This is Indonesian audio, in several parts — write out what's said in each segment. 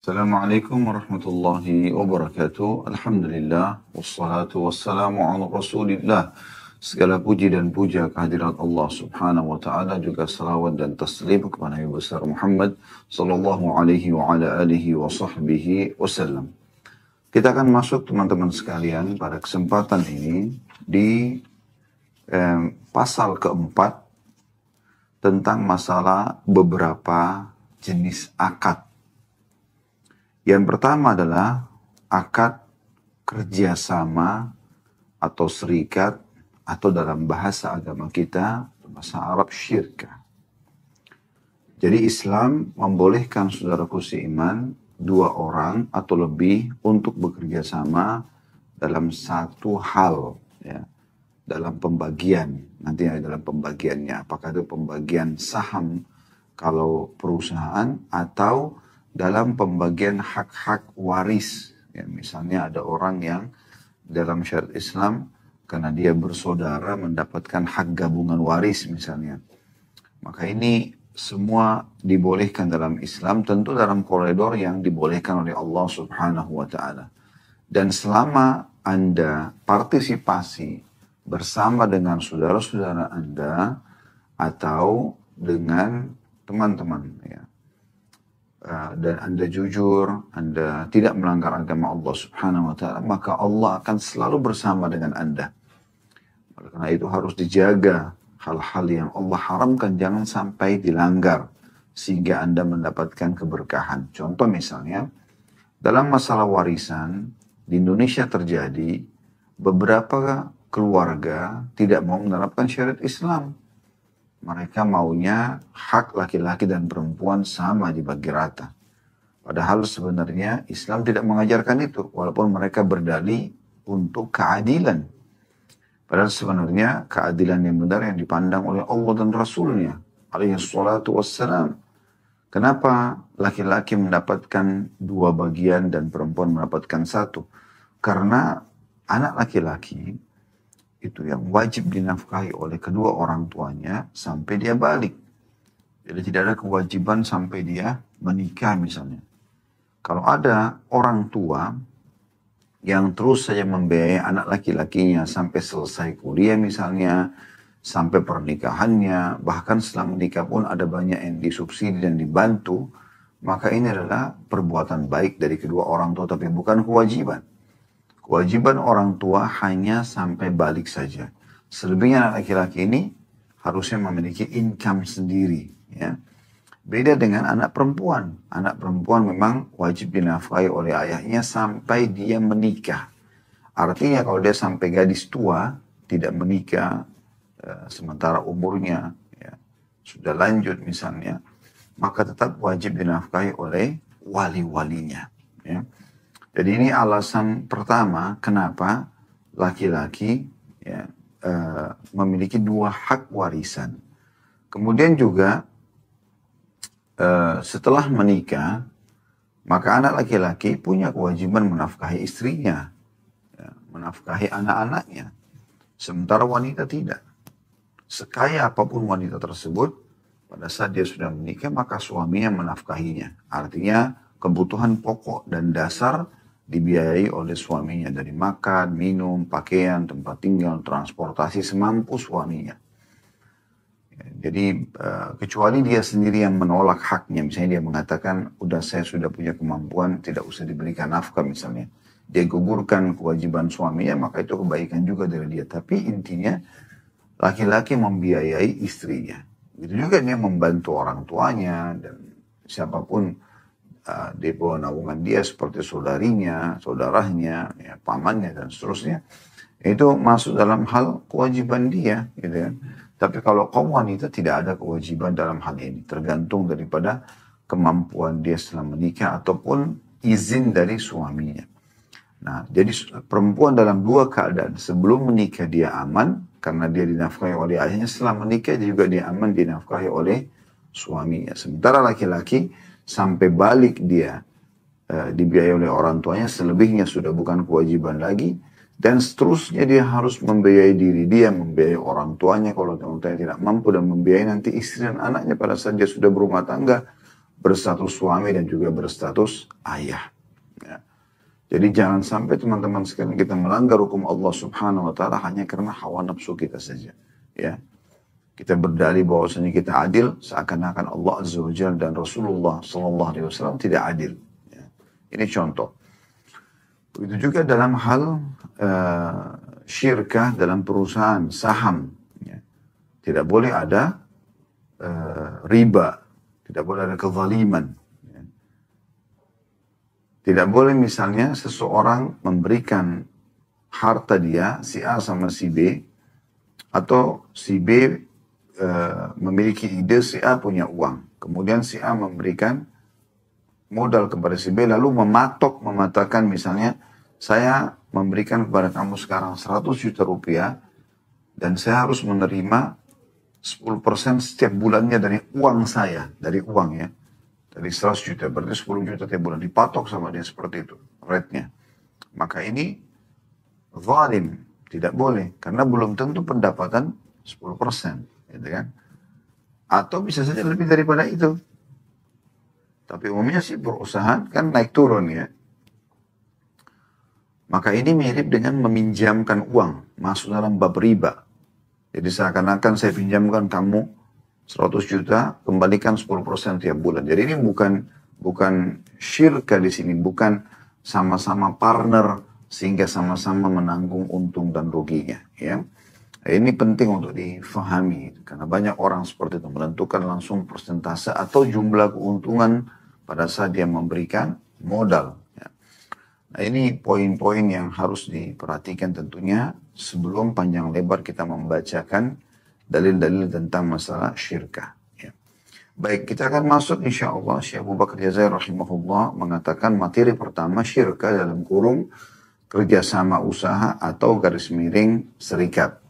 Assalamualaikum warahmatullahi wabarakatuh. Alhamdulillah, wassalatu wassalamu ala rasulillah. Segala puji dan puja kehadirat Allah subhanahu wa ta'ala, juga salawat dan taslim kepada Nabi besar Muhammad sallallahu alaihi wa ala alihi wa sahbihi wasallam. Kita akan masuk teman-teman sekalian pada kesempatan ini di pasal keempat tentang masalah beberapa jenis akad. Yang pertama adalah akad kerjasama atau serikat atau dalam bahasa agama kita, bahasa Arab syirkah. Jadi Islam membolehkan saudaraku seiman, dua orang atau lebih untuk bekerja sama dalam satu hal, ya, dalam pembagian. Nanti dalam pembagiannya, apakah itu pembagian saham kalau perusahaan atau dalam pembagian hak-hak waris. Ya, misalnya ada orang yang dalam syariat Islam karena dia bersaudara mendapatkan hak gabungan waris misalnya. Maka ini semua dibolehkan dalam Islam, tentu dalam koridor yang dibolehkan oleh Allah subhanahu wa ta'ala. Dan selama Anda partisipasi bersama dengan saudara-saudara Anda atau dengan teman-teman, ya, dan Anda jujur, Anda tidak melanggar agama Allah subhanahu wa ta'ala, maka Allah akan selalu bersama dengan Anda. Oleh karena itu harus dijaga hal-hal yang Allah haramkan, jangan sampai dilanggar sehingga Anda mendapatkan keberkahan. Contoh misalnya, dalam masalah warisan di Indonesia terjadi beberapa keluarga tidak mau menerapkan syariat Islam. Mereka maunya hak laki-laki dan perempuan sama dibagi rata. Padahal sebenarnya Islam tidak mengajarkan itu, walaupun mereka berdalih untuk keadilan. Padahal sebenarnya keadilan yang benar yang dipandang oleh Allah dan Rasulnya, alaihi salatu wassalam. Kenapa laki-laki mendapatkan dua bagian dan perempuan mendapatkan satu? Karena anak laki-laki itu yang wajib dinafkahi oleh kedua orang tuanya sampai dia balik. Jadi tidak ada kewajiban sampai dia menikah misalnya. Kalau ada orang tua yang terus saja membiayai anak laki-lakinya sampai selesai kuliah misalnya, sampai pernikahannya, bahkan setelah menikah pun ada banyak yang disubsidi dan dibantu, maka ini adalah perbuatan baik dari kedua orang tua tapi bukan kewajiban. Kewajiban orang tua hanya sampai balik saja. Selebihnya anak laki-laki ini harusnya memiliki income sendiri. Ya. Beda dengan anak perempuan. Anak perempuan memang wajib dinafkahi oleh ayahnya sampai dia menikah. Artinya kalau dia sampai gadis tua, tidak menikah, sementara umurnya ya, sudah lanjut misalnya, maka tetap wajib dinafkahi oleh wali-walinya. Ya. Jadi ini alasan pertama kenapa laki-laki ya, memiliki dua hak warisan. Kemudian juga setelah menikah, maka anak laki-laki punya kewajiban menafkahi istrinya, ya, menafkahi anak-anaknya. Sementara wanita tidak. Sekaya apapun wanita tersebut, pada saat dia sudah menikah, maka suaminya menafkahinya. Artinya kebutuhan pokok dan dasar dibiayai oleh suaminya dari makan, minum, pakaian, tempat tinggal, transportasi semampu suaminya. Jadi kecuali dia sendiri yang menolak haknya, misalnya dia mengatakan, udah saya sudah punya kemampuan, tidak usah diberikan nafkah misalnya. Dia gugurkan kewajiban suaminya, maka itu kebaikan juga dari dia. Tapi intinya laki-laki membiayai istrinya. Begitu juga dia membantu orang tuanya dan siapapun di bawah naungan dia seperti saudarinya, saudaranya, ya, pamannya dan seterusnya. Itu masuk dalam hal kewajiban dia, gitu kan. Tapi kalau kaum wanita tidak ada kewajiban dalam hal ini, tergantung daripada kemampuan dia setelah menikah ataupun izin dari suaminya. Nah, jadi perempuan dalam dua keadaan, sebelum menikah dia aman karena dia dinafkahi oleh ayahnya, setelah menikah juga dia aman dinafkahi oleh suaminya. Sementara laki-laki sampai balik dia dibiayai oleh orang tuanya, selebihnya sudah bukan kewajiban lagi, dan seterusnya dia harus membiayai diri dia, membiayai orang tuanya kalau orang tuanya tidak mampu, dan membiayai nanti istri dan anaknya pada saat dia sudah berumah tangga, berstatus suami dan juga berstatus ayah. Ya. Jadi jangan sampai teman-teman sekalian kita melanggar hukum Allah Subhanahu wa taala hanya karena hawa nafsu kita saja. Ya. Kita berdalih bahwasanya kita adil, seakan-akan Allah Azza wa Jalla dan Rasulullah sallallahu alaihi wasallam tidak adil. Ya. Ini contoh. Begitu juga dalam hal syirkah dalam perusahaan, saham. Ya. Tidak boleh ada riba, tidak boleh ada kezaliman. Ya. Tidak boleh misalnya seseorang memberikan harta dia, si A sama si B, atau si B memiliki ide, si A punya uang. Kemudian si A memberikan modal kepada si B, lalu mematakan misalnya, saya memberikan kepada kamu sekarang 100 juta rupiah, dan saya harus menerima 10% setiap bulannya dari uang saya, dari uang ya. Dari 100 juta, berarti 10 juta tiap bulan. Dipatok sama dia seperti itu, rate-nya. Maka ini zalim, tidak boleh, karena belum tentu pendapatan 10%. Gitu kan? Atau bisa saja lebih daripada itu. Tapi umumnya sih perusahaan kan naik turun ya. Maka ini mirip dengan meminjamkan uang, masuk dalam bab riba. Jadi seakan-akan saya pinjamkan kamu 100 juta, kembalikan 10% tiap bulan. Jadi ini bukan syirka di sini, bukan sama-sama partner sehingga sama-sama menanggung untung dan ruginya. Ya. Ini penting untuk difahami, karena banyak orang seperti itu menentukan langsung persentase atau jumlah keuntungan pada saat dia memberikan modal. Ya. Nah ini poin-poin yang harus diperhatikan tentunya sebelum panjang lebar kita membacakan dalil-dalil tentang masalah syirkah. Ya. Baik, kita akan masuk insya Allah. Syekh Abu Bakar Jazair rahimahullah mengatakan materi pertama syirkah dalam kurung kerjasama usaha atau garis miring serikat.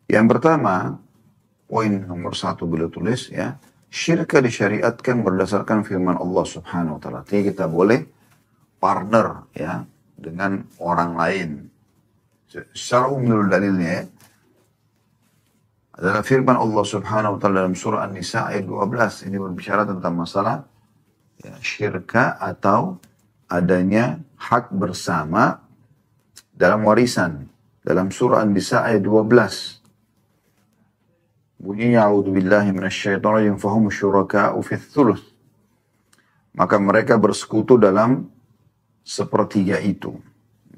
Yang pertama, poin nomor 1 beliau tulis ya, syirkah disyariatkan berdasarkan firman Allah Subhanahu wa taala. Artinya kita boleh partner ya dengan orang lain. Secara umum dalilnya ya, adalah firman Allah Subhanahu wa taala dalam surah An-Nisa ayat 12. Ini berbicara tentang masalah ya, syirkah atau adanya hak bersama dalam warisan. Dalam surah An-Nisa ayat 12. Bunyinya a'udzubillahi minasyaitonirrajim fahum syuraka'u fits thuluth. Maka mereka bersekutu dalam sepertiga itu.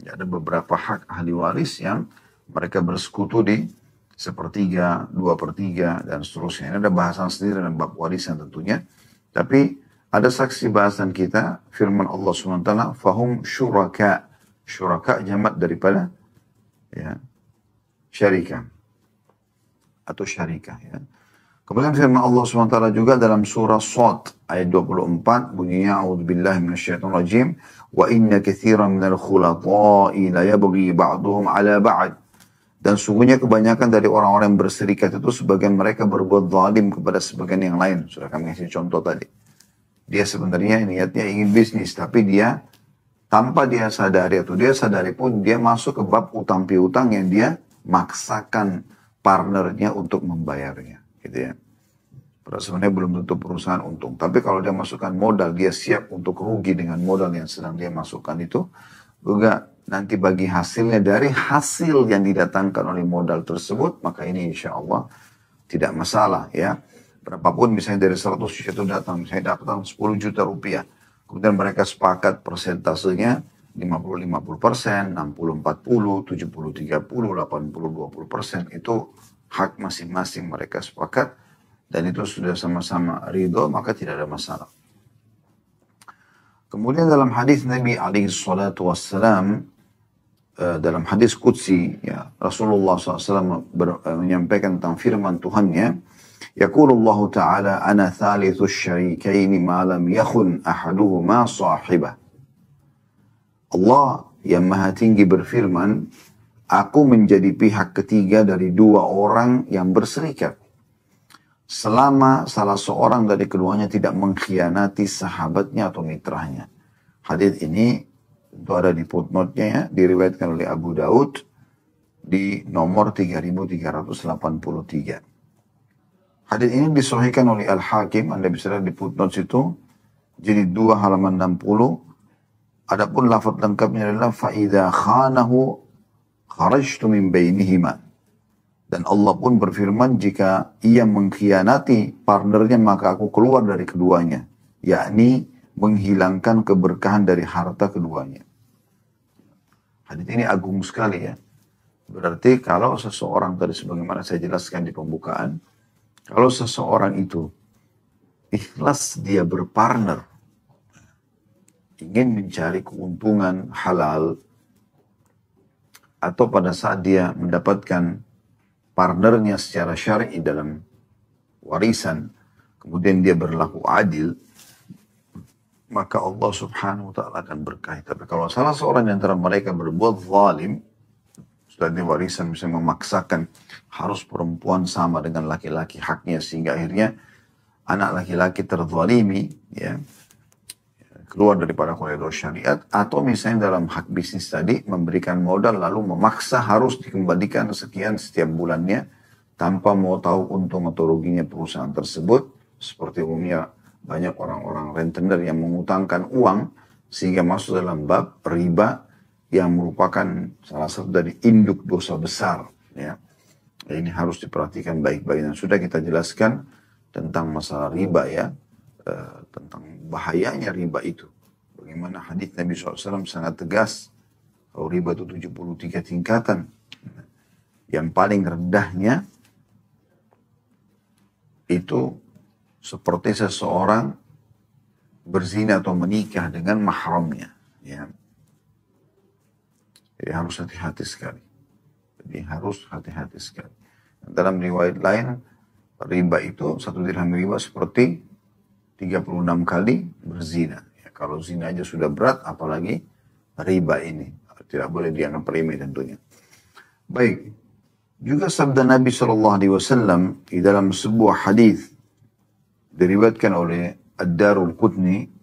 Ada beberapa hak ahli waris yang mereka bersekutu di sepertiga, 2/3 dan seterusnya. Ini ada bahasan sendiri dalam bab warisan tentunya. Tapi ada saksi bahasan kita firman Allah SWT fahum syuraka. Syuraka jamak daripada ya, syarikah atau syarikah ya. Kemudian firman Allah SWT juga dalam surah Shad ayat 24 bunyinya a'udzubillahi minasyaitonirrajim wa inna katsiran minal khulata'i la yabghi ba'duhum 'ala ba'd. Dan sungguhnya kebanyakan dari orang-orang yang berserikat itu sebagian mereka berbuat zalim kepada sebagian yang lain. Sudah kami kasih contoh tadi. Dia sebenarnya niatnya ingin bisnis, tapi dia tanpa dia sadari atau dia sadari pun dia masuk ke bab utang piutang yang dia maksakan partnernya untuk membayarnya, gitu ya. Padahal sebenarnya belum tentu perusahaan untung. Tapi kalau dia masukkan modal, dia siap untuk rugi dengan modal yang sedang dia masukkan itu. Juga nanti bagi hasilnya dari hasil yang didatangkan oleh modal tersebut, maka ini insya Allah tidak masalah ya. Berapapun misalnya dari 100 juta itu datang, misalnya dapat 10 juta rupiah. Kemudian mereka sepakat persentasenya 50-50%, 60-40, 70-30, 80-20%. Itu hak masing-masing mereka sepakat. Dan itu sudah sama-sama ridho, maka tidak ada masalah. Kemudian dalam hadis Nabi SAW, dalam hadis Qudsi, ya, Rasulullah SAW menyampaikan tentang firman Tuhannya, Yaqulullahu ta'ala, ana thalithu syarikaini ma lam yakhun ahaduhuma sahibah. Allah yang maha tinggi berfirman, aku menjadi pihak ketiga dari dua orang yang berserikat. Selama salah seorang dari keduanya tidak mengkhianati sahabatnya atau mitranya. Hadis ini itu ada di footnote-nya ya, diriwayatkan oleh Abu Daud di nomor 3383. Hadis ini disahihkan oleh Al-Hakim, Anda bisa lihat di footnote situ, jilid 2 halaman 60. Adapun lafaz lengkapnya adalah فَإِذَا خَانَهُ خَرَجْتُ مِنْ بَيْنِهِمَا. Dan Allah pun berfirman, jika ia mengkhianati partnernya maka aku keluar dari keduanya. Yakni menghilangkan keberkahan dari harta keduanya. Hadis ini agung sekali ya. Berarti kalau seseorang, tadi sebagaimana saya jelaskan di pembukaan, kalau seseorang itu ikhlas dia berpartner, ingin mencari keuntungan halal, atau pada saat dia mendapatkan partnernya secara syar'i dalam warisan, kemudian dia berlaku adil, maka Allah subhanahu wa ta'ala akan berkahi. Tapi kalau salah seorang di antara mereka berbuat zalim, sudah di warisan misalnya memaksakan harus perempuan sama dengan laki-laki haknya, sehingga akhirnya anak laki-laki terzalimi, ya, keluar daripada koridor syariat, atau misalnya dalam hak bisnis tadi, memberikan modal lalu memaksa harus dikembalikan sekian setiap bulannya, tanpa mau tahu untung atau ruginya perusahaan tersebut, seperti umumnya banyak orang-orang rentenir yang mengutangkan uang, sehingga masuk dalam bab riba, yang merupakan salah satu dari induk dosa besar. Ya. Ini harus diperhatikan baik-baik. Dan sudah kita jelaskan tentang masalah riba ya, tentang bahayanya riba itu. Bagaimana hadis Nabi SAW sangat tegas, kalau riba itu 73 tingkatan. Yang paling rendahnya itu seperti seseorang berzina atau menikah dengan mahramnya. Ya. Jadi harus hati-hati sekali. Jadi harus hati-hati sekali. Dalam riwayat lain, riba itu, 1 dirham riba seperti 36 kali berzina. Ya, kalau zina aja sudah berat, apalagi riba ini. Tidak boleh dianggap remeh tentunya. Baik. Juga sabda Nabi SAW di dalam sebuah hadis diriwayatkan oleh Ad-Darul Qutni,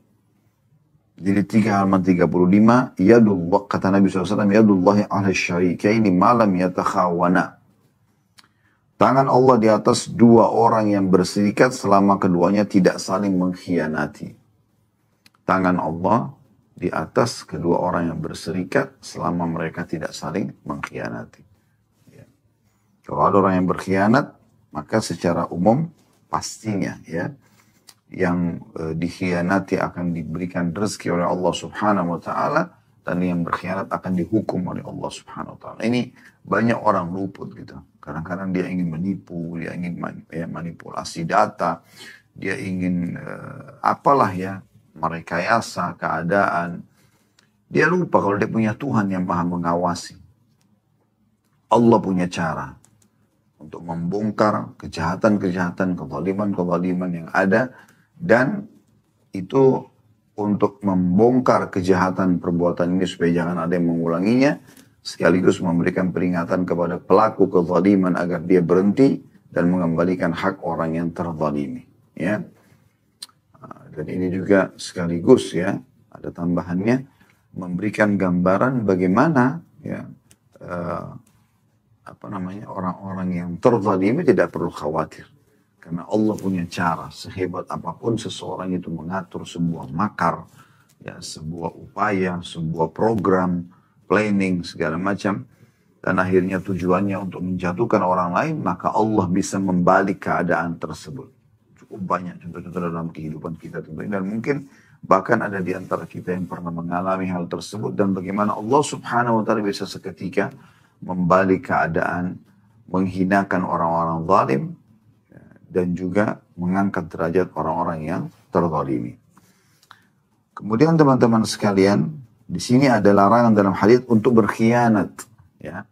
jadi 3 halaman 35, yadullah, kata Nabi SAW, yadullahi ala syarikaini malam yatakhawana. Tangan Allah di atas dua orang yang berserikat selama keduanya tidak saling mengkhianati. Tangan Allah di atas kedua orang yang berserikat selama mereka tidak saling mengkhianati. Ya. Kalau ada orang yang berkhianat, maka secara umum pastinya ya, yang dikhianati akan diberikan rezeki oleh Allah subhanahu wa ta'ala, dan yang berkhianat akan dihukum oleh Allah subhanahu wa ta'ala. Ini banyak orang luput gitu. Kadang-kadang dia ingin menipu, dia ingin manipulasi data, dia ingin apalah ya, merekayasa keadaan. Dia lupa kalau dia punya Tuhan yang maha mengawasi. Allah punya cara untuk membongkar kejahatan-kejahatan, kezaliman-kezaliman yang ada, dan itu untuk membongkar kejahatan perbuatan ini supaya jangan ada yang mengulanginya, sekaligus memberikan peringatan kepada pelaku kezaliman agar dia berhenti dan mengembalikan hak orang yang terzalimi. Ya. Dan ini juga sekaligus ya, ada tambahannya, memberikan gambaran bagaimana ya, orang-orang yang terzalimi tidak perlu khawatir. Karena Allah punya cara, sehebat apapun seseorang itu mengatur sebuah makar, ya, sebuah upaya, sebuah program, planning, segala macam, dan akhirnya tujuannya untuk menjatuhkan orang lain, maka Allah bisa membalik keadaan tersebut. Cukup banyak contoh-contoh dalam kehidupan kita tentunya, dan mungkin bahkan ada di antara kita yang pernah mengalami hal tersebut, dan bagaimana Allah subhanahu wa ta'ala bisa seketika membalik keadaan, menghinakan orang-orang zalim, dan juga mengangkat derajat orang-orang yang terzalimi. Kemudian teman-teman sekalian, di sini ada larangan dalam hadis untuk berkhianat. Ya.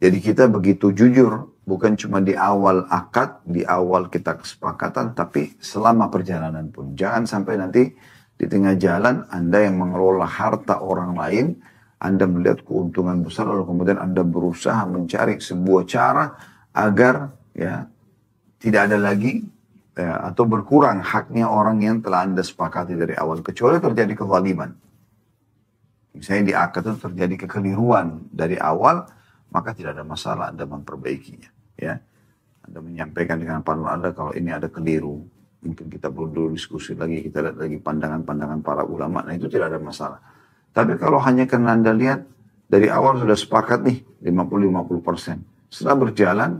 Jadi kita begitu jujur, bukan cuma di awal akad, di awal kita kesepakatan, tapi selama perjalanan pun. Jangan sampai nanti di tengah jalan Anda yang mengelola harta orang lain, Anda melihat keuntungan besar, lalu kemudian Anda berusaha mencari sebuah cara agar ya, tidak ada lagi atau berkurang haknya orang yang telah Anda sepakati dari awal. Kecuali terjadi kezaliman. Misalnya di akad itu terjadi kekeliruan dari awal, maka tidak ada masalah Anda memperbaikinya. Ya. Anda menyampaikan dengan partner Anda kalau ini ada keliru. Mungkin kita perlu dulu diskusi lagi, kita lihat lagi pandangan-pandangan para ulama. Nah itu tidak ada masalah. Tapi kalau hanya karena Anda lihat dari awal sudah sepakat nih 50-50%. Setelah berjalan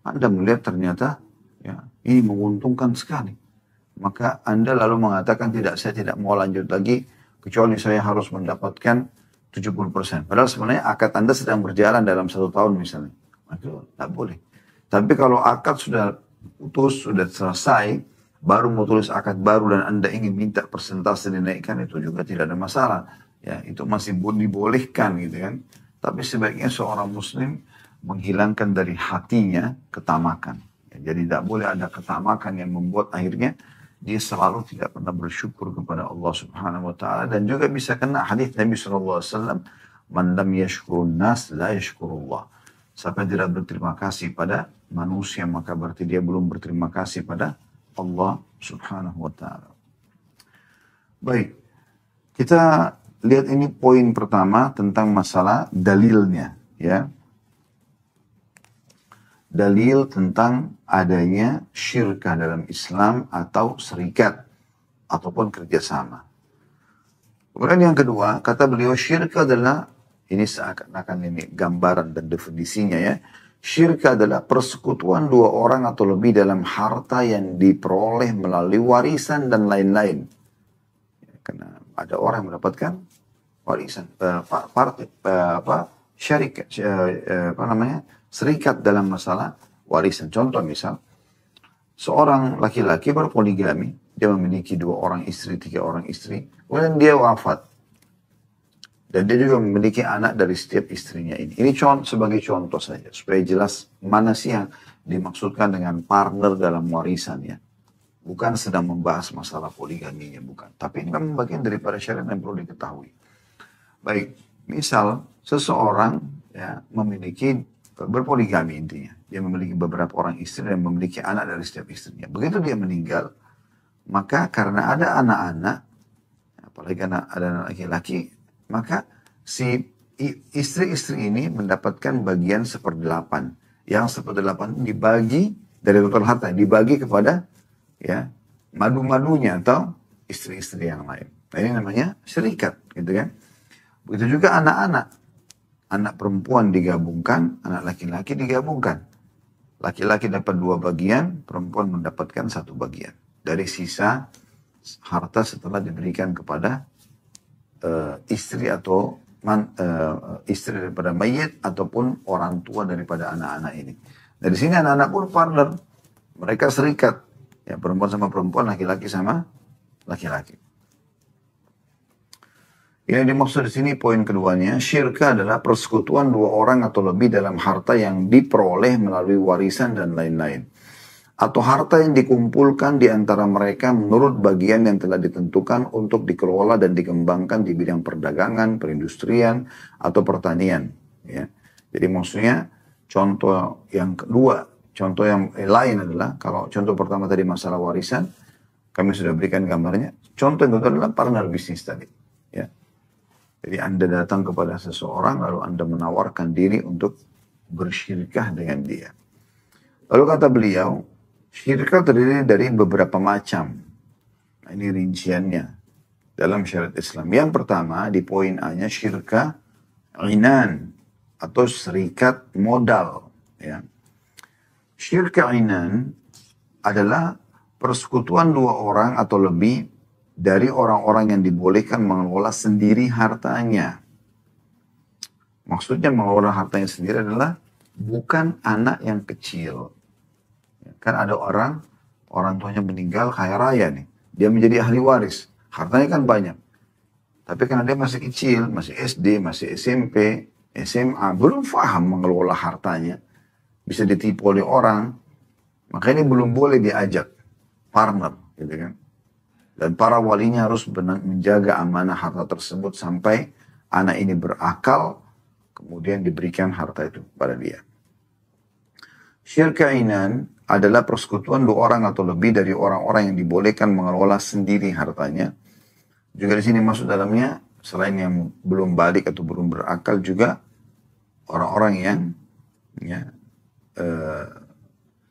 Anda melihat ternyata ya ini menguntungkan sekali. Maka Anda lalu mengatakan tidak, saya tidak mau lanjut lagi kecuali saya harus mendapatkan 70%. Padahal sebenarnya akad Anda sedang berjalan dalam 1 tahun misalnya. Itu tidak boleh. Tapi kalau akad sudah putus, sudah selesai, baru mau tulis akad baru dan Anda ingin minta persentase dinaikkan, itu juga tidak ada masalah. Ya, itu masih dibolehkan gitu kan. Tapi sebaiknya seorang muslim menghilangkan dari hatinya ketamakan. Ya, jadi tidak boleh ada ketamakan yang membuat akhirnya dia selalu tidak pernah bersyukur kepada Allah Subhanahu wa taala, dan juga bisa kena hadis Nabi sallallahu alaihi wasallam, "Man lam yashkurun nas la yashkurullah." Siapa yang tidak berterima kasih pada manusia maka berarti dia belum berterima kasih pada Allah Subhanahu wa taala. Baik. Kita lihat ini poin pertama tentang masalah dalilnya, ya. Dalil tentang adanya syirkah dalam Islam atau serikat ataupun kerjasama. Kemudian yang kedua, kata beliau syirkah adalah, ini seakan-akan ini gambaran dan definisinya ya. Syirkah adalah persekutuan dua orang atau lebih dalam harta yang diperoleh melalui warisan dan lain-lain. Karena ada orang yang mendapatkan warisan, syarikat, serikat dalam masalah warisan. Contoh misal, seorang laki-laki berpoligami, dia memiliki 2 orang istri, 3 orang istri, kemudian dia wafat. Dan dia juga memiliki anak dari setiap istrinya ini. Ini sebagai contoh saja, supaya jelas mana sih yang dimaksudkan dengan partner dalam warisan ya. Bukan sedang membahas masalah poligaminya, bukan. Tapi ini memang bagian daripada syariat yang perlu diketahui. Baik, misal seseorang ya memiliki, berpoligami intinya. Dia memiliki beberapa orang istri dan memiliki anak dari setiap istrinya. Begitu dia meninggal, maka karena ada anak-anak, apalagi ada anak laki-laki, maka si istri-istri ini mendapatkan bagian 1/8. Yang 1/8 dibagi dari total harta, dibagi kepada ya madu-madunya atau istri-istri yang lain. Nah ini namanya syarikat, gitu kan. Begitu juga anak-anak. Anak perempuan digabungkan, anak laki-laki digabungkan. Laki-laki dapat 2 bagian, perempuan mendapatkan 1 bagian. Dari sisa harta setelah diberikan kepada istri atau istri daripada mayit ataupun orang tua daripada anak-anak ini. Dari sini anak-anak pun partner. Mereka serikat. Ya, perempuan sama perempuan, laki-laki sama laki-laki. Yang dimaksud di sini poin keduanya, syirka adalah persekutuan 2 orang atau lebih dalam harta yang diperoleh melalui warisan dan lain-lain. Atau harta yang dikumpulkan di antara mereka menurut bagian yang telah ditentukan untuk dikelola dan dikembangkan di bidang perdagangan, perindustrian, atau pertanian. Ya. Jadi maksudnya contoh yang kedua, contoh yang lain adalah, kalau contoh pertama tadi masalah warisan, kami sudah berikan gambarnya. Contoh yang kedua adalah partner bisnis tadi. Ya. Jadi Anda datang kepada seseorang lalu Anda menawarkan diri untuk bersyirkah dengan dia. Lalu kata beliau, syirkah terdiri dari beberapa macam. Nah, ini rinciannya dalam syariat Islam. Yang pertama di poin A-nya syirkah inan atau serikat modal. Ya. Syirkah inan adalah persekutuan 2 orang atau lebih dari orang-orang yang dibolehkan mengelola sendiri hartanya. Maksudnya mengelola hartanya sendiri adalah bukan anak yang kecil. Kan ada orang tuanya meninggal kaya raya nih. Dia menjadi ahli waris. Hartanya kan banyak. Tapi karena dia masih kecil, masih SD, masih SMP, SMA, belum paham mengelola hartanya. Bisa ditipu oleh orang. Maka ini belum boleh diajak partner. Gitu kan. Dan para walinya harus menjaga amanah harta tersebut sampai anak ini berakal, kemudian diberikan harta itu pada dia. Syirkah inan adalah persekutuan 2 orang atau lebih dari orang-orang yang dibolehkan mengelola sendiri hartanya. Juga di sini masuk dalamnya, selain yang belum balik atau belum berakal, juga orang-orang yang ya,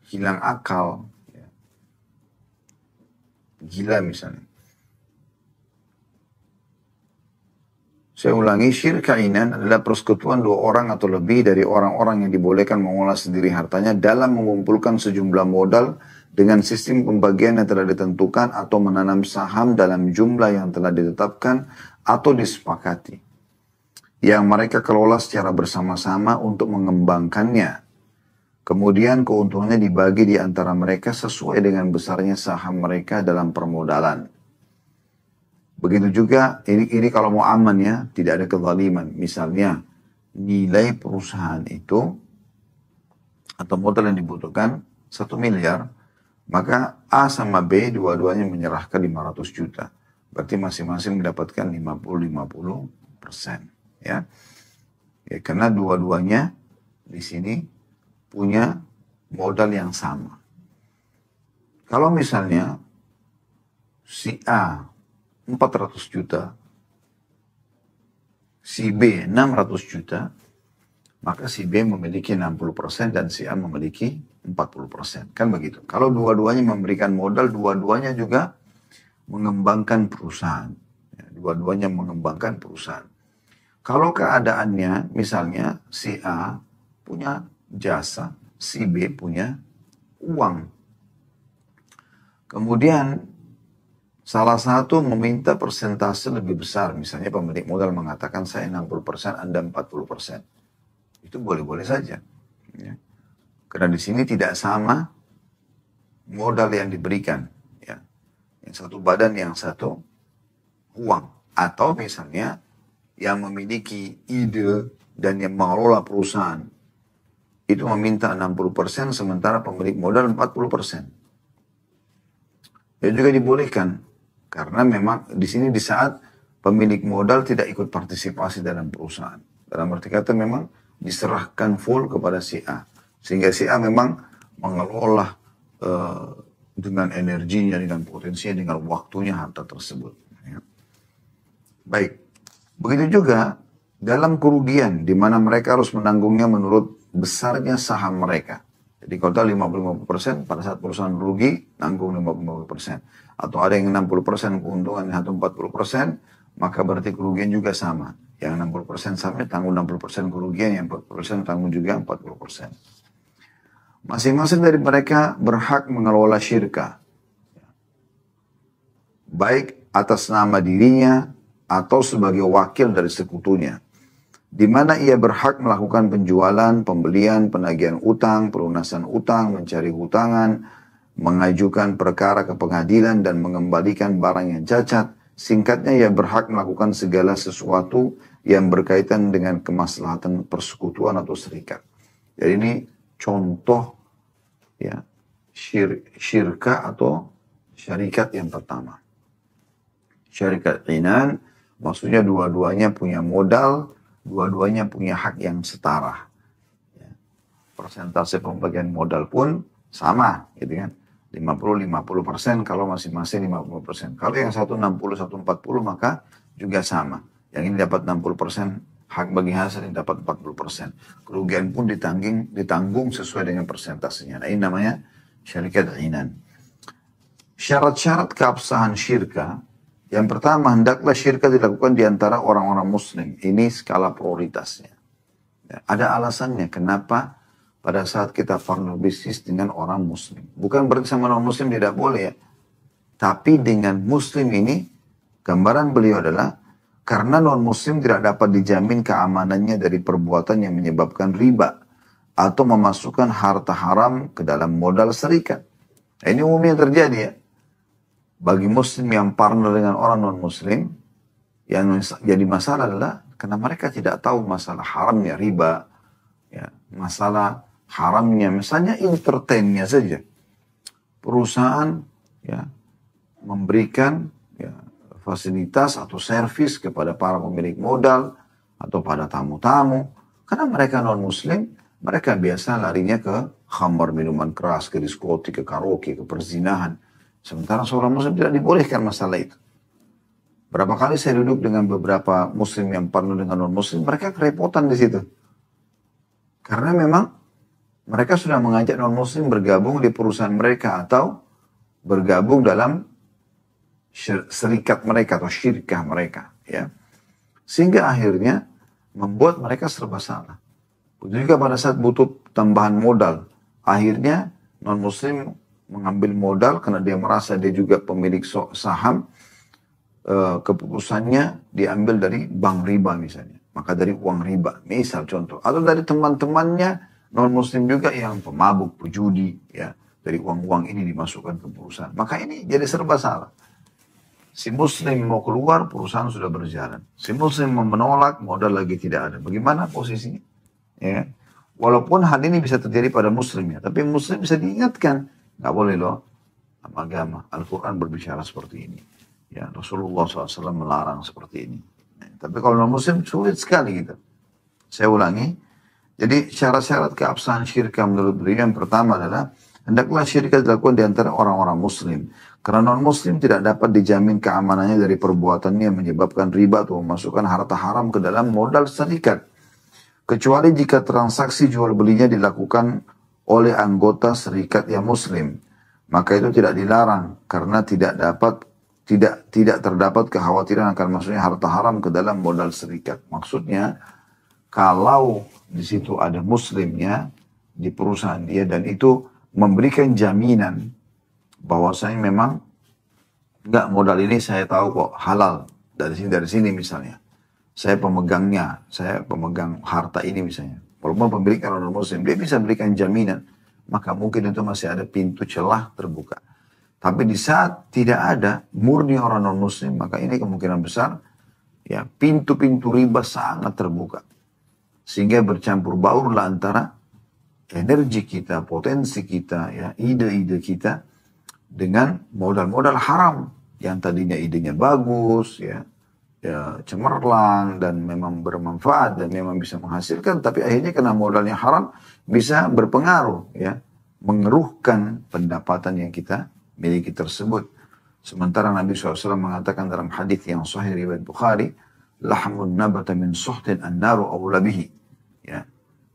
hilang akal, ya, gila misalnya. Saya ulangi, syirik kainan adalah persekutuan dua orang atau lebih dari orang-orang yang dibolehkan mengolah sendiri hartanya dalam mengumpulkan sejumlah modal dengan sistem pembagian yang telah ditentukan atau menanam saham dalam jumlah yang telah ditetapkan atau disepakati, yang mereka kelola secara bersama-sama untuk mengembangkannya. Kemudian keuntungannya dibagi di antara mereka sesuai dengan besarnya saham mereka dalam permodalan. Begitu juga, ini kalau mau aman ya, tidak ada kezaliman. Misalnya, nilai perusahaan itu, atau modal yang dibutuhkan, 1 miliar, maka A sama B dua-duanya menyerahkan 500 juta. Berarti masing-masing mendapatkan 50-50%. Ya. Karena dua-duanya di sini punya modal yang sama. Kalau misalnya, si A 400 juta, si B 600 juta, maka si B memiliki 60% dan si A memiliki 40%. Kan begitu. Kalau dua-duanya memberikan modal, dua-duanya juga mengembangkan perusahaan. Dua-duanya mengembangkan perusahaan. Kalau keadaannya, misalnya si A punya jasa, si B punya uang. Kemudian salah satu meminta persentase lebih besar. Misalnya pemilik modal mengatakan saya 60%, Anda 40%. Itu boleh-boleh saja. Ya. Karena di sini tidak sama modal yang diberikan. Ya. Yang satu badan, yang satu uang. Atau misalnya yang memiliki ide dan yang mengelola perusahaan itu meminta 60% sementara pemilik modal 40%. Itu juga dibolehkan. Karena memang di sini di saat pemilik modal tidak ikut partisipasi dalam perusahaan. Dalam arti kata memang diserahkan full kepada si A. Sehingga si A memang mengelola dengan energinya, dengan potensinya, dengan waktunya harta tersebut. Ya. Baik. Begitu juga dalam kerugian di mana mereka harus menanggungnya menurut besarnya saham mereka. Jadi kalau 55% pada saat perusahaan rugi, nanggung 55%. Atau ada yang 60% keuntungan, yang satu 40%, maka berarti kerugian juga sama. Yang 60% sama tanggung 60% kerugian, yang 40% tanggung juga 40%. Masing-masing dari mereka berhak mengelola syirka. Baik atas nama dirinya atau sebagai wakil dari sekutunya. Di mana ia berhak melakukan penjualan, pembelian, penagihan utang, pelunasan utang, mencari hutangan, mengajukan perkara ke pengadilan dan mengembalikan barang yang cacat. Singkatnya ia berhak melakukan segala sesuatu yang berkaitan dengan kemaslahatan persekutuan atau serikat. Jadi ini contoh ya syirka atau syarikat yang pertama. Syarikat inan maksudnya dua-duanya punya modal, dua-duanya punya hak yang setara. Ya. Persentase pembagian modal pun sama, gitu kan. 50-50% kalau masing-masing 50%. Kalau yang satu 60, satu 40 maka juga sama. Yang ini dapat 60% hak bagi hasil, yang dapat 40%. Kerugian pun ditanggung sesuai dengan persentasenya. Nah ini namanya syarikat inan. Syarat-syarat keabsahan syirka. Yang pertama, hendaklah syirka dilakukan di antara orang-orang muslim. Ini skala prioritasnya. Ya, ada alasannya kenapa pada saat kita partner bisnis dengan orang muslim. Bukan berarti sama orang muslim tidak boleh ya. Tapi dengan muslim ini, gambaran beliau adalah karena non-muslim tidak dapat dijamin keamanannya dari perbuatan yang menyebabkan riba atau memasukkan harta haram ke dalam modal serikat. Nah, ini umumnya terjadi ya. Bagi muslim yang partner dengan orang non-muslim, yang jadi masalah adalah karena mereka tidak tahu masalah haramnya riba, ya, masalah haramnya misalnya entertainnya saja. Perusahaan ya, memberikan ya, fasilitas atau servis kepada para pemilik modal atau pada tamu-tamu. Karena mereka non-muslim, mereka biasa larinya ke khamar, minuman keras, ke diskotik, ke karaoke, ke perzinahan. Sementara seorang muslim tidak dibolehkan masalah itu. Berapa kali saya duduk dengan beberapa muslim yang partner dengan non-muslim, mereka kerepotan di situ. Karena memang mereka sudah mengajak non-muslim bergabung di perusahaan mereka atau bergabung dalam serikat mereka atau syirkah mereka. Ya. Sehingga akhirnya membuat mereka serba salah. Juga pada saat butuh tambahan modal, akhirnya non-muslim mengambil modal karena dia merasa dia juga pemilik saham, keputusannya diambil dari bank riba misalnya. Maka dari uang riba, misal contoh. Atau dari teman-temannya non-muslim juga yang pemabuk, pejudi, ya. Dari uang-uang ini dimasukkan ke perusahaan. Maka ini jadi serba salah. Si muslim mau keluar, perusahaan sudah berjalan. Si muslim mau menolak, modal lagi tidak ada. Bagaimana posisinya? Ya. Walaupun hal ini bisa terjadi pada muslim ya. Tapi muslim bisa diingatkan. Nggak boleh loh. Agama, Al-Quran berbicara seperti ini. Ya, Rasulullah SAW melarang seperti ini. Tapi kalau non-muslim sulit sekali gitu. Saya ulangi. Jadi syarat-syarat keabsahan syirkah menurut beliau yang pertama adalah hendaklah syirkah dilakukan di antara orang-orang muslim. Karena non-muslim tidak dapat dijamin keamanannya dari perbuatannya yang menyebabkan riba atau memasukkan harta haram ke dalam modal serikat. Kecuali jika transaksi jual belinya dilakukan oleh anggota serikat yang muslim, maka itu tidak dilarang karena tidak terdapat kekhawatiran akan masuknya harta haram ke dalam modal serikat. Maksudnya kalau di situ ada muslimnya di perusahaan dia dan itu memberikan jaminan bahwasanya memang enggak, modal ini saya tahu kok halal dari sini misalnya. Saya pemegangnya, saya pemegang harta ini misalnya. Walaupun pemilik orang muslim, dia bisa berikan jaminan. Maka mungkin itu masih ada pintu celah terbuka. Tapi di saat tidak ada murni orang non-muslim, maka ini kemungkinan besar ya pintu-pintu riba sangat terbuka. Sehingga bercampur baurlah antara energi kita, potensi kita, ya ide-ide kita dengan modal-modal haram yang tadinya idenya bagus, ya cemerlang dan memang bermanfaat dan memang bisa menghasilkan, tapi akhirnya karena modalnya haram bisa berpengaruh, ya mengeruhkan pendapatan yang kita miliki tersebut. Sementara Nabi SAW mengatakan dalam hadis yang sahih riwayat Bukhari, lahmun nabata min suhtin an-naru awla bihi. Ya,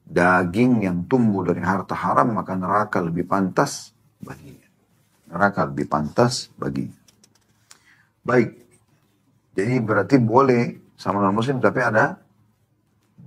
daging yang tumbuh dari harta haram maka neraka lebih pantas baginya. Neraka lebih pantas baginya. Baik. Jadi berarti boleh sama non-muslim tapi ada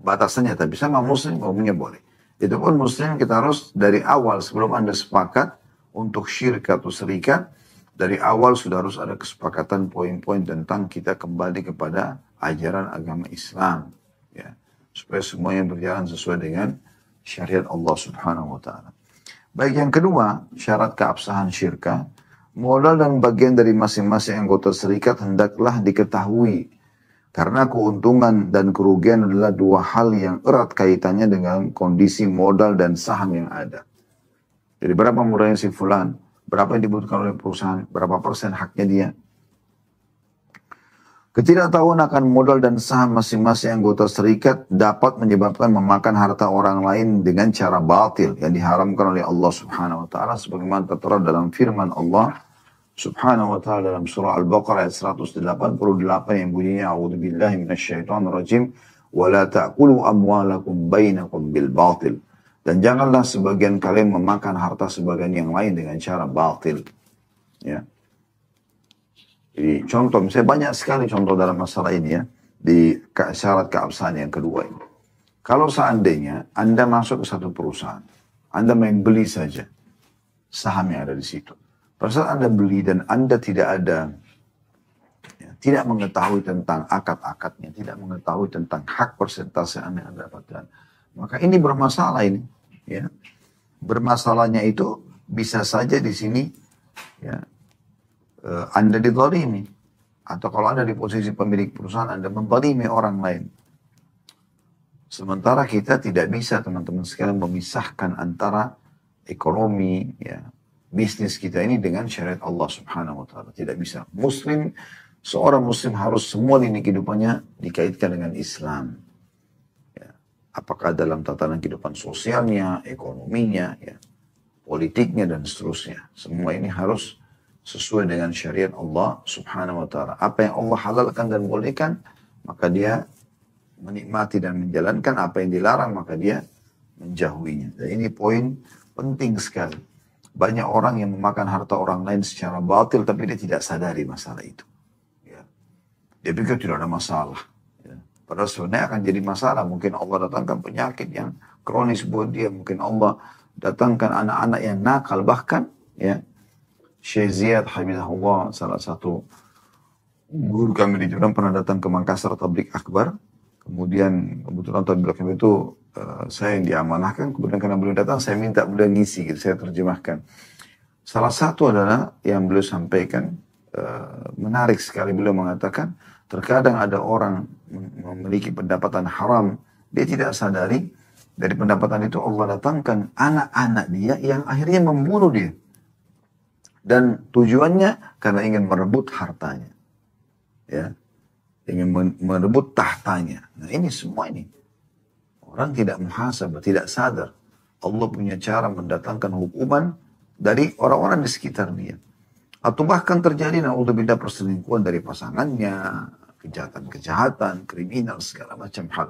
batasannya. Tapi sama muslim umumnya boleh. Itu pun muslim kita harus dari awal sebelum Anda sepakat untuk syirik atau serikat, dari awal sudah harus ada kesepakatan poin-poin tentang kita kembali kepada ajaran agama Islam. Ya, supaya semuanya berjalan sesuai dengan syariat Allah Subhanahu wa Ta'ala. Baik, yang kedua, syarat keabsahan syirkah. Modal dan bagian dari masing-masing anggota serikat hendaklah diketahui. Karena keuntungan dan kerugian adalah dua hal yang erat kaitannya dengan kondisi modal dan saham yang ada. Jadi berapa modalnya si fulan, berapa yang dibutuhkan oleh perusahaan, berapa persen haknya dia. Ketidaktahuan akan modal dan saham masing-masing anggota serikat dapat menyebabkan memakan harta orang lain dengan cara batil yang diharamkan oleh Allah Subhanahu wa Ta'ala sebagaimana tertera dalam firman Allah Subhanahu wa Ta'ala dalam surah Al-Baqarah ayat 188 yang bunyinya a'udzubillahi minasyaitonirrajim wa la ta'kulu amwalakum bainakum bil batil, dan janganlah sebagian kalian memakan harta sebagian yang lain dengan cara batil. Ya. Jadi contoh, misalnya banyak sekali contoh dalam masalah ini ya, di syarat keabsahan yang kedua ini. Kalau seandainya Anda masuk ke satu perusahaan, Anda main beli saja saham yang ada di situ. Pada saat Anda beli dan Anda tidak ada, ya, tidak mengetahui tentang akad-akadnya, tidak mengetahui tentang hak persentase yang Anda dapatkan, maka ini bermasalah ini. Ya. Bermasalahnya itu bisa saja di sini ya, Anda dizalimi. Atau kalau Anda di posisi pemilik perusahaan, Anda menzalimi orang lain. Sementara kita tidak bisa teman-teman sekalian memisahkan antara ekonomi, ya, bisnis kita ini dengan syariat Allah Subhanahu wa Ta'ala. Tidak bisa. Seorang muslim harus semua lini kehidupannya dikaitkan dengan Islam. Ya. Apakah dalam tatanan kehidupan sosialnya, ekonominya, ya, politiknya, dan seterusnya. Semua ini harus sesuai dengan syariat Allah Subhanahu wa Ta'ala. Apa yang Allah halalkan dan bolehkan, maka dia menikmati dan menjalankan. Apa yang dilarang, maka dia menjauhinya. Dan ini poin penting sekali. Banyak orang yang memakan harta orang lain secara batil tapi dia tidak sadari masalah itu. Ya. Dia pikir tidak ada masalah. Ya. Padahal sebenarnya akan jadi masalah. Mungkin Allah datangkan penyakit yang kronis buat dia. Mungkin Allah datangkan anak-anak yang nakal. Bahkan ya, Syekh Ziyad Habibullah, salah satu guru kami di Jordan, pernah datang ke Makassar Tabligh Akbar. Kemudian kebetulan Tabligh Akbar itu saya yang diamanahkan. Kemudian karena beliau datang, saya minta beliau ngisi, gitu, saya terjemahkan. Salah satu adalah yang beliau sampaikan, menarik sekali. Beliau mengatakan, terkadang ada orang memiliki pendapatan haram, dia tidak sadari dari pendapatan itu Allah datangkan anak-anak dia yang akhirnya membunuh dia. Dan tujuannya karena ingin merebut hartanya. Ya, ingin merebut tahtanya. Nah ini semua ini. Orang tidak muhasabah, tidak sadar. Allah punya cara mendatangkan hukuman dari orang-orang di sekitar dia. Atau bahkan terjadi na'udzubillah perselingkuhan dari pasangannya, kejahatan-kejahatan, kriminal, segala macam hal.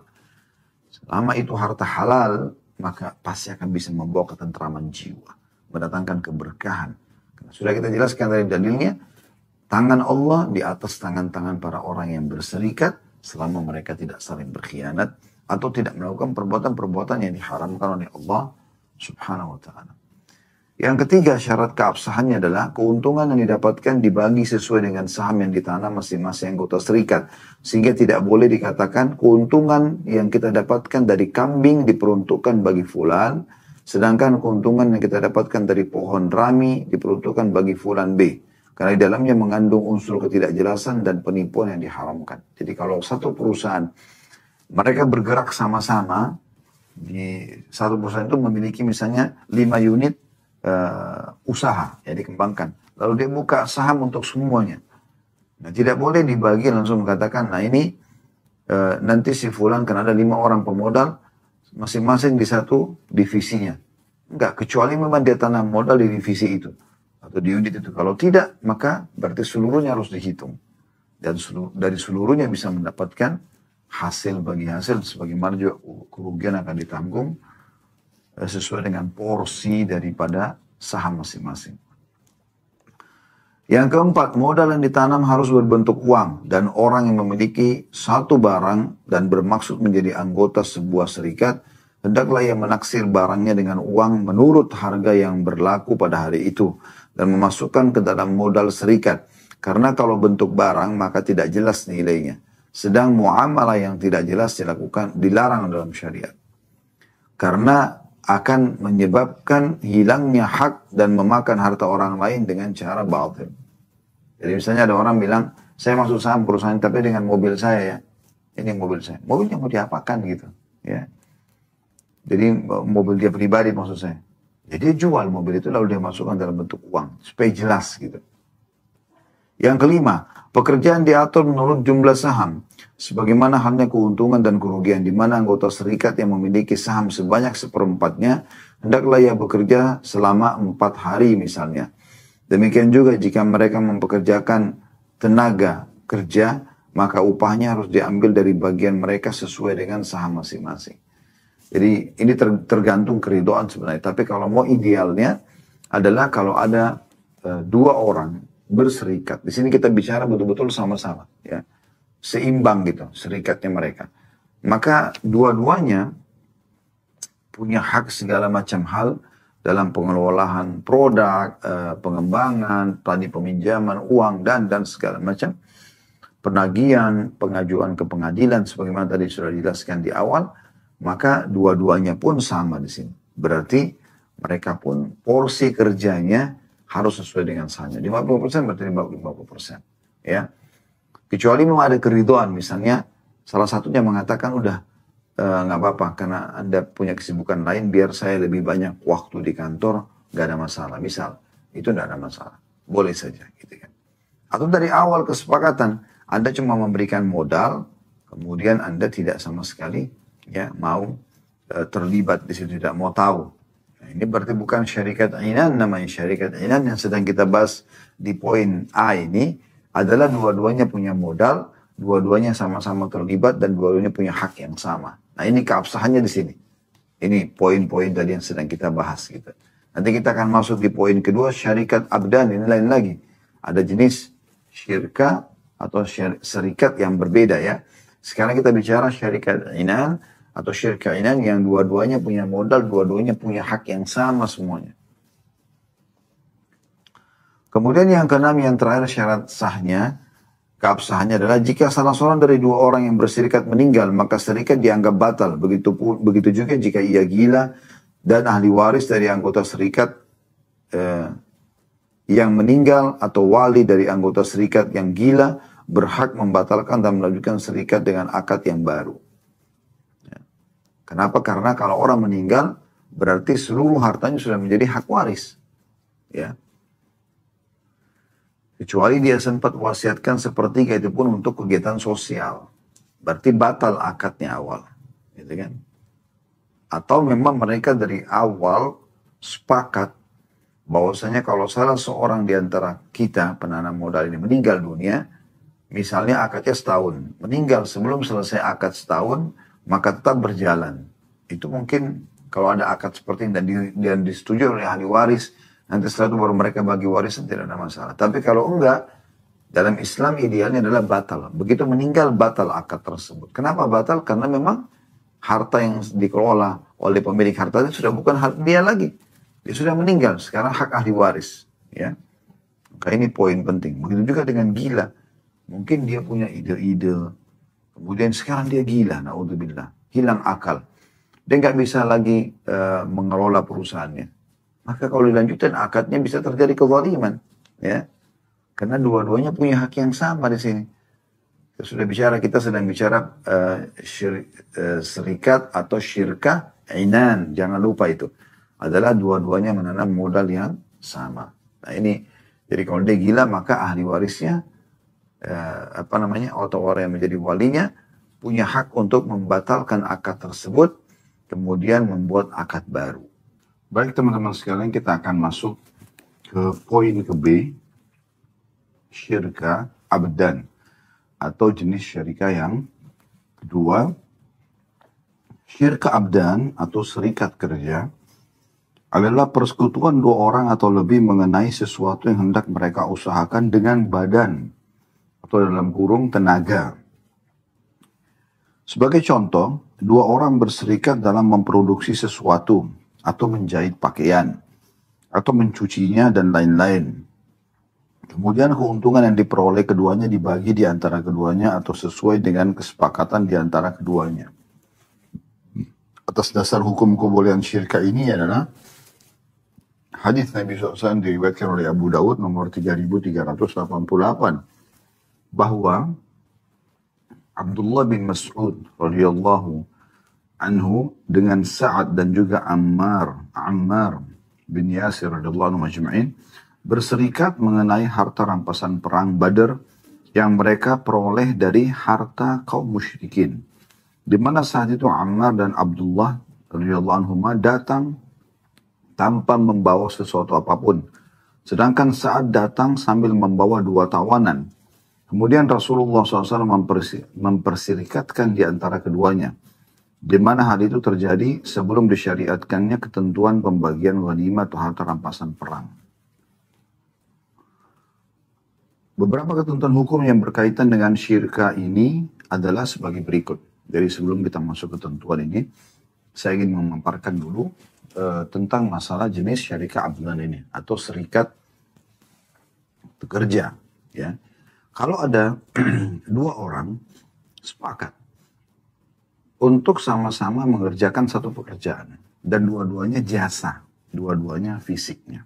Selama itu harta halal, maka pasti akan bisa membawa ketentraman jiwa. Mendatangkan keberkahan. Karena sudah kita jelaskan dari dalilnya, tangan Allah di atas tangan-tangan para orang yang berserikat selama mereka tidak saling berkhianat atau tidak melakukan perbuatan-perbuatan yang diharamkan oleh Allah Subhanahu wa taala. Yang ketiga, syarat keabsahannya adalah keuntungan yang didapatkan dibagi sesuai dengan saham yang ditanam masing-masing anggota serikat. Sehingga tidak boleh dikatakan keuntungan yang kita dapatkan dari kambing diperuntukkan bagi fulan, sedangkan keuntungan yang kita dapatkan dari pohon rami diperuntukkan bagi fulan B. Karena di dalamnya mengandung unsur ketidakjelasan dan penipuan yang diharamkan. Jadi kalau satu perusahaan, mereka bergerak sama-sama, di satu perusahaan itu memiliki misalnya 5 unit usaha yang dikembangkan. Lalu dia buka saham untuk semuanya. Nah tidak boleh dibagi langsung mengatakan, nah ini nanti si fulan kan ada 5 orang pemodal, masing-masing di satu divisinya. Enggak, kecuali memang dia tanam modal di divisi itu. Atau di unit itu. Kalau tidak, maka berarti seluruhnya harus dihitung. Dan dari seluruhnya bisa mendapatkan hasil bagi hasil. Sebagaimana juga kerugian akan ditanggung sesuai dengan porsi daripada saham masing-masing. Yang keempat, modal yang ditanam harus berbentuk uang. Dan orang yang memiliki satu barang dan bermaksud menjadi anggota sebuah serikat, hendaklah ia menaksir barangnya dengan uang menurut harga yang berlaku pada hari itu. Dan memasukkan ke dalam modal serikat. Karena kalau bentuk barang maka tidak jelas nilainya. Sedang muamalah yang tidak jelas dilarang dalam syariat. Karena akan menyebabkan hilangnya hak dan memakan harta orang lain dengan cara batil. Jadi misalnya ada orang bilang, saya masuk saham perusahaan tapi dengan mobil saya ya. Ini mobil saya. Mobilnya mau diapakan gitu. Ya. Jadi mobil dia pribadi maksud saya. Jadi dia jual mobil itu lalu dia masukkan dalam bentuk uang. Supaya jelas gitu. Yang kelima, pekerjaan diatur menurut jumlah saham. Sebagaimana halnya keuntungan dan kerugian. Di mana anggota serikat yang memiliki saham sebanyak 1/4-nya. Hendaklah ia bekerja selama 4 hari misalnya. Demikian juga jika mereka mempekerjakan tenaga kerja. Maka upahnya harus diambil dari bagian mereka sesuai dengan saham masing-masing. Jadi ini tergantung keridhaan sebenarnya. Tapi kalau mau idealnya adalah kalau ada 2 orang berserikat. Di sini kita bicara betul-betul sama-sama. Ya. Seimbang gitu serikatnya mereka. Maka dua-duanya punya hak segala macam hal dalam pengelolaan produk, pengembangan, tadi peminjaman uang dan segala macam. Penagihan, pengajuan ke pengadilan sebagaimana tadi sudah dijelaskan di awal. Maka dua-duanya pun sama di sini. Berarti mereka pun porsi kerjanya harus sesuai dengan sahamnya. 50% berarti 50%. Ya. Kecuali memang ada keridhaan. Misalnya salah satunya mengatakan udah nggak apa-apa karena Anda punya kesibukan lain biar saya lebih banyak waktu di kantor, nggak ada masalah. Misal, itu nggak ada masalah. Boleh saja gitu kan. Atau dari awal kesepakatan Anda cuma memberikan modal, kemudian Anda tidak sama sekali ya mau terlibat di situ, tidak mau tahu. Nah, ini berarti bukan syarikat inan, namanya syarikat inan yang sedang kita bahas di poin A ini adalah dua-duanya punya modal, dua-duanya sama-sama terlibat dan dua-duanya punya hak yang sama. Nah, ini keabsahannya di sini. Ini poin-poin tadi yang sedang kita bahas gitu. Nanti kita akan masuk di poin kedua, syarikat abdan, ini lain lagi. Ada jenis syirka atau serikat yang berbeda ya. Sekarang kita bicara syarikat inan atau syirka inan yang dua-duanya punya modal, dua-duanya punya hak yang sama semuanya. Kemudian yang keenam, yang terakhir syarat sahnya, keabsahannya adalah jika salah seorang dari dua orang yang berserikat meninggal, maka serikat dianggap batal. Begitu juga jika ia gila dan ahli waris dari anggota serikat yang meninggal atau wali dari anggota serikat yang gila berhak membatalkan dan melanjutkan serikat dengan akad yang baru. Ya. Kenapa? Karena kalau orang meninggal berarti seluruh hartanya sudah menjadi hak waris. Ya. Kecuali dia sempat wasiatkan sepertiga, itu pun untuk kegiatan sosial. Berarti batal akadnya awal. Gitu kan? Atau memang mereka dari awal sepakat bahwasanya kalau salah seorang di antara kita, penanam modal ini meninggal dunia, misalnya akadnya setahun. Meninggal sebelum selesai akad setahun, maka tetap berjalan. Itu mungkin kalau ada akad seperti ini dan disetujui oleh ahli waris, nanti setelah itu baru mereka bagi warisan, tidak ada masalah. Tapi kalau enggak, dalam Islam idealnya adalah batal. Begitu meninggal, batal akad tersebut. Kenapa batal? Karena memang harta yang dikelola oleh pemilik harta itu sudah bukan hak dia lagi. Dia sudah meninggal, sekarang hak ahli waris. Ya. Maka ini poin penting. Begitu juga dengan gila. Mungkin dia punya ide-ide. Kemudian sekarang dia gila, na'udzubillah. Hilang akal. Dia nggak bisa lagi mengelola perusahaannya. Maka kalau dilanjutkan akadnya bisa terjadi kezaliman, ya. Karena dua-duanya punya hak yang sama di sini. Kita sedang bicara serikat atau syirkah inan, jangan lupa itu. Adalah dua-duanya menanam modal yang sama. Nah ini, jadi kalau dia gila maka ahli warisnya, atau orang yang menjadi walinya punya hak untuk membatalkan akad tersebut, kemudian membuat akad baru. Baik teman-teman sekalian, kita akan masuk ke poin ke B, syirka abdan atau jenis syirka yang kedua. Syirka abdan atau serikat kerja adalah persekutuan dua orang atau lebih mengenai sesuatu yang hendak mereka usahakan dengan badan atau dalam kurung tenaga. Sebagai contoh, dua orang berserikat dalam memproduksi sesuatu atau menjahit pakaian, atau mencucinya dan lain-lain. Kemudian keuntungan yang diperoleh keduanya dibagi di antara keduanya atau sesuai dengan kesepakatan di antara keduanya. Atas dasar hukum kebolehan syirka ini adalah hadis Nabi SAW diriwayatkan oleh Abu Daud nomor 3388 bahwa Abdullah bin Mas'ud radhiyallahu anhu dengan Sa'ad dan juga Ammar bin Yasir radhiyallahu anhu majma'in berserikat mengenai harta rampasan perang Badar yang mereka peroleh dari harta kaum musyrikin. Di mana saat itu Ammar dan Abdullah radhiyallahu anhuma datang tanpa membawa sesuatu apapun. Sedangkan Sa'ad datang sambil membawa dua tawanan. Kemudian Rasulullah SAW memperserikatkan di antara keduanya. Di mana hal itu terjadi sebelum disyariatkannya ketentuan pembagian ghanimah atau harta rampasan perang. Beberapa ketentuan hukum yang berkaitan dengan syirka ini adalah sebagai berikut. Jadi sebelum kita masuk ketentuan ini, saya ingin memaparkan dulu tentang masalah jenis syirka abdan ini atau serikat pekerja. Ya, kalau ada dua orang sepakat untuk sama-sama mengerjakan satu pekerjaan. Dan dua-duanya jasa. Dua-duanya fisiknya.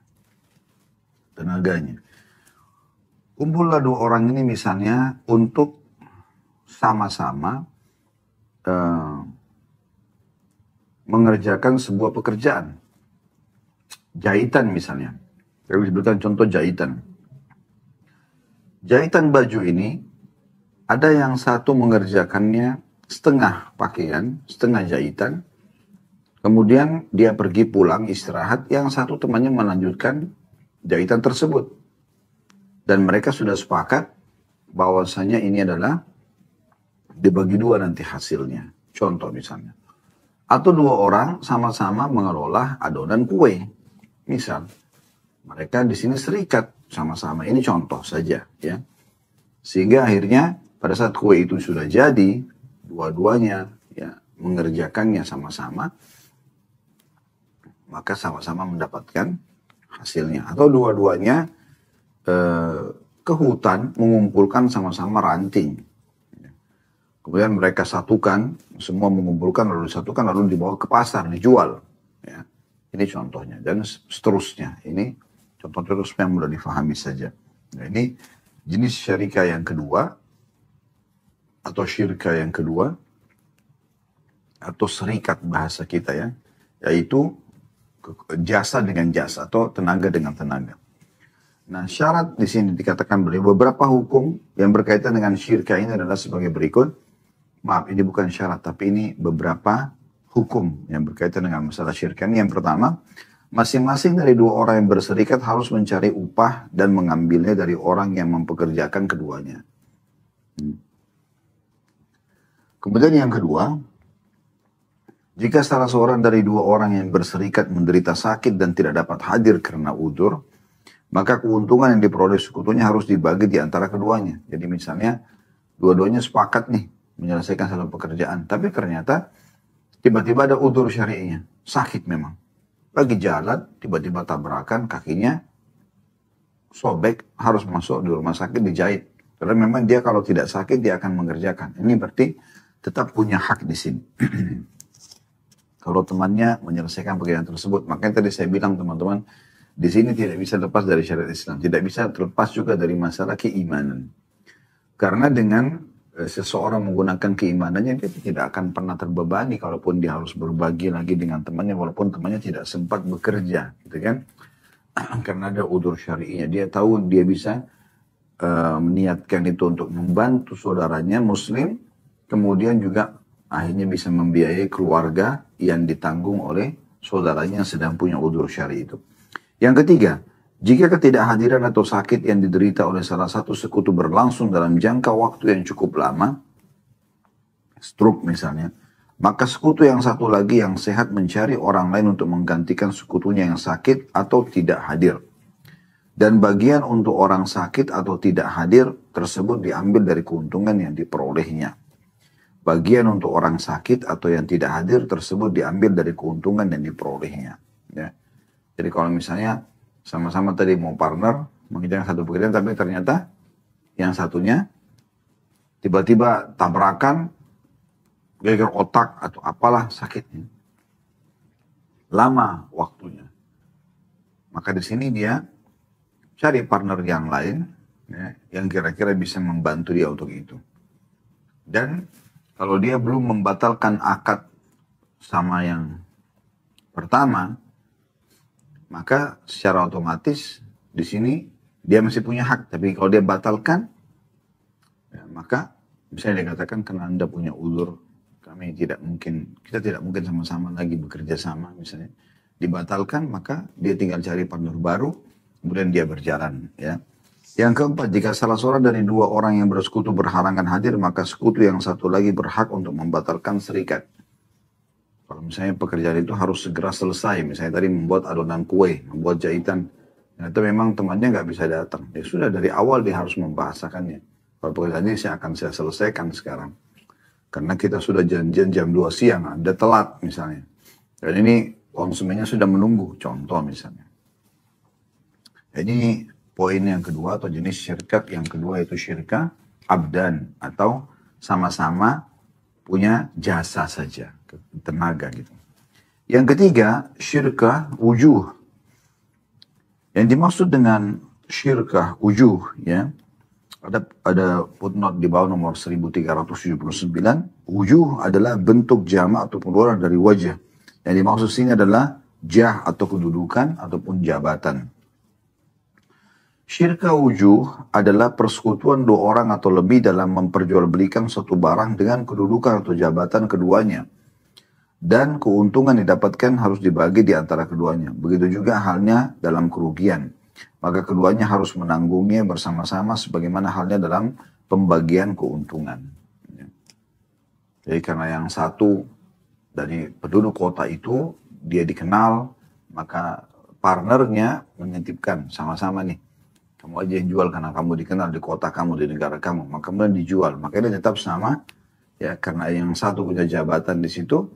Tenaganya. Kumpullah dua orang ini misalnya untuk sama-sama mengerjakan sebuah pekerjaan. Jahitan misalnya. Saya sebutkan contoh jahitan. Jahitan baju ini, ada yang satu mengerjakannya setengah pakaian, setengah jahitan. Kemudian dia pergi pulang istirahat, yang satu temannya melanjutkan jahitan tersebut. Dan mereka sudah sepakat bahwasanya ini adalah dibagi dua nanti hasilnya. Contoh misalnya, Atau dua orang sama-sama mengelola adonan kue. Misal, mereka di sini serikat sama-sama. Ini contoh saja, ya. Sehingga akhirnya pada saat kue itu sudah jadi, dua-duanya ya mengerjakannya sama-sama, maka sama-sama mendapatkan hasilnya. Atau dua-duanya ke hutan mengumpulkan sama-sama ranting. Kemudian mereka satukan, semua mengumpulkan lalu disatukan lalu dibawa ke pasar, dijual. Ya. Ini contohnya dan seterusnya. Ini contoh-contoh yang mudah difahami saja. Nah, ini jenis syarika yang kedua atau syirka yang kedua atau serikat bahasa kita ya, yaitu jasa dengan jasa atau tenaga dengan tenaga. Nah, syarat di sini dikatakan beberapa hukum yang berkaitan dengan syirka ini adalah sebagai berikut. Maaf, ini bukan syarat, tapi ini beberapa hukum yang berkaitan dengan masalah syirka. Ini yang pertama, masing-masing dari dua orang yang berserikat harus mencari upah dan mengambilnya dari orang yang mempekerjakan keduanya. Kemudian yang kedua, jika salah seorang dari dua orang yang berserikat menderita sakit dan tidak dapat hadir karena udzur, maka keuntungan yang diperoleh sekutunya harus dibagi di antara keduanya. Jadi misalnya, dua-duanya sepakat nih menyelesaikan satu pekerjaan, tapi ternyata tiba-tiba ada udzur syar'inya, sakit memang. Lagi jalan, tiba-tiba tabrakan, kakinya sobek, harus masuk di rumah sakit, dijahit. Karena memang dia kalau tidak sakit, dia akan mengerjakan. Ini berarti tetap punya hak di sini. Kalau temannya menyelesaikan pekerjaan tersebut, makanya tadi saya bilang teman-teman, di sini tidak bisa lepas dari syariat Islam, tidak bisa terlepas juga dari masalah keimanan. Karena dengan seseorang menggunakan keimanannya, dia tidak akan pernah terbebani kalaupun dia harus berbagi lagi dengan temannya, walaupun temannya tidak sempat bekerja, gitu kan? Karena ada udzur syar'inya, dia tahu dia bisa meniatkan itu untuk membantu saudaranya Muslim, kemudian juga akhirnya bisa membiayai keluarga yang ditanggung oleh saudaranya yang sedang punya udzur syar'i itu. Yang ketiga, jika ketidakhadiran atau sakit yang diderita oleh salah satu sekutu berlangsung dalam jangka waktu yang cukup lama, stroke misalnya, maka sekutu yang satu lagi yang sehat mencari orang lain untuk menggantikan sekutunya yang sakit atau tidak hadir. Dan bagian untuk orang sakit atau tidak hadir tersebut diambil dari keuntungan yang diperolehnya. Bagian untuk orang sakit atau yang tidak hadir tersebut diambil dari keuntungan yang diperolehnya. Ya. Jadi kalau misalnya sama-sama tadi mau partner, mengerjakan satu pekerjaan, tapi ternyata yang satunya tiba-tiba tabrakan, geger otak atau apalah sakitnya. Lama waktunya. Maka di sini dia cari partner yang lain, ya, yang kira-kira bisa membantu dia untuk itu. Dan kalau dia belum membatalkan akad sama yang pertama, maka secara otomatis di sini dia masih punya hak. Tapi kalau dia batalkan, ya, maka misalnya dia katakan karena Anda punya udzur, kita tidak mungkin sama-sama lagi bekerja sama misalnya. Dibatalkan, maka dia tinggal cari partner baru, kemudian dia berjalan. Ya. Yang keempat, jika salah seorang dari dua orang yang bersekutu berhalangan hadir, maka sekutu yang satu lagi berhak untuk membatalkan serikat. Kalau misalnya pekerjaan itu harus segera selesai, misalnya tadi membuat adonan kue, membuat jahitan, ternyata memang temannya nggak bisa datang. Ya sudah dari awal dia harus membahasakannya. Kalau pekerjaan ini akan saya selesaikan sekarang. Karena kita sudah janjian jam 2 siang, Anda telat misalnya. Dan ini konsumennya sudah menunggu, contoh misalnya. Ini poin yang kedua atau jenis syirkat yang kedua itu syirka abdan atau sama-sama punya jasa saja, tenaga gitu. Yang ketiga, syirkah wujuh. Yang dimaksud dengan syirkah wujuh, ya, ada footnote di bawah nomor 1379. Wujuh adalah bentuk jamak atau plural dari wajah. Yang dimaksud sini adalah jah atau kedudukan ataupun jabatan. Syirka wujuh adalah persekutuan dua orang atau lebih dalam memperjualbelikan suatu barang dengan kedudukan atau jabatan keduanya. Dan keuntungan didapatkan harus dibagi di antara keduanya. Begitu juga halnya dalam kerugian. Maka keduanya harus menanggungnya bersama-sama sebagaimana halnya dalam pembagian keuntungan. Jadi karena yang satu dari penduduk kota itu, dia dikenal, maka partnernya menitipkan sama-sama nih. Kamu aja yang jual karena kamu dikenal di kota kamu, di negara kamu. Maka kemudian dijual. Maka dia tetap sama. Ya, karena yang satu punya jabatan di situ,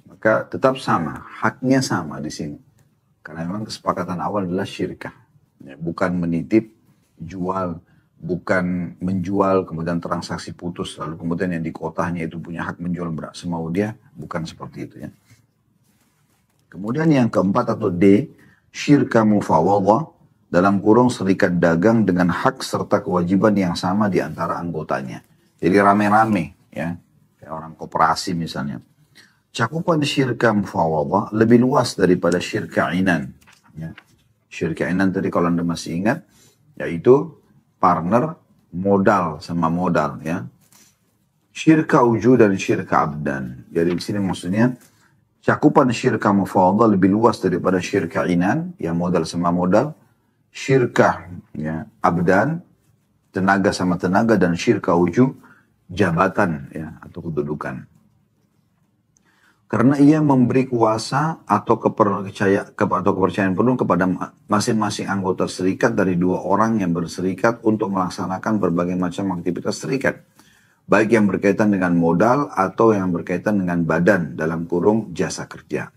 maka tetap sama. Haknya sama di sini. Karena memang kesepakatan awal adalah syirkah. Ya, bukan menitip, jual, bukan menjual, kemudian transaksi putus. Lalu kemudian yang di kotanya itu punya hak menjual semau dia. Bukan seperti itu ya. Kemudian yang keempat atau D, syirka mufawadah, dalam kurung serikat dagang dengan hak serta kewajiban yang sama di antara anggotanya. Jadi rame-rame ya, kayak orang koperasi misalnya. Cakupan syirka mufawadah lebih luas daripada syirka inan. Ya. Syirka inan tadi kalau Anda masih ingat, yaitu partner modal sama modal ya. Syirka uju dan syirka abdan. Jadi di sini maksudnya cakupan syirka mufawadah lebih luas daripada syirka inan, yang modal sama modal. Syirkah ya, abdan, tenaga sama tenaga, dan syirkah ujub, jabatan ya, atau kedudukan. Karena ia memberi kuasa atau kepercayaan penuh kepada masing-masing anggota serikat dari dua orang yang berserikat untuk melaksanakan berbagai macam aktivitas serikat. Baik yang berkaitan dengan modal atau yang berkaitan dengan badan dalam kurung jasa kerja.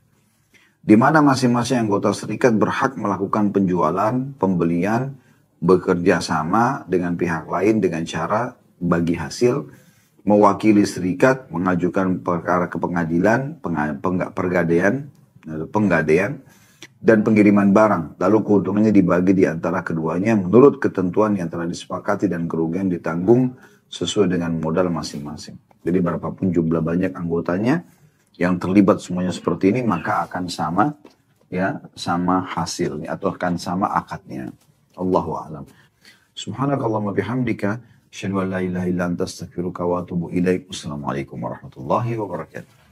Di mana masing-masing anggota serikat berhak melakukan penjualan, pembelian, bekerja sama dengan pihak lain dengan cara bagi hasil, mewakili serikat, mengajukan perkara ke pengadilan, penggadaian, dan pengiriman barang. Lalu keuntungannya dibagi di antara keduanya menurut ketentuan yang telah disepakati dan kerugian ditanggung sesuai dengan modal masing-masing. Jadi berapapun jumlah banyak anggotanya, yang terlibat semuanya seperti ini, maka akan sama ya, sama hasilnya atau akan sama akadnya. Allahu a'lam. Subhanakallahumma bihamdika asyhadu an la ilaha illa anta astaghfiruka wa atubu ilaik. Wassalamualaikum warahmatullahi wabarakatuh.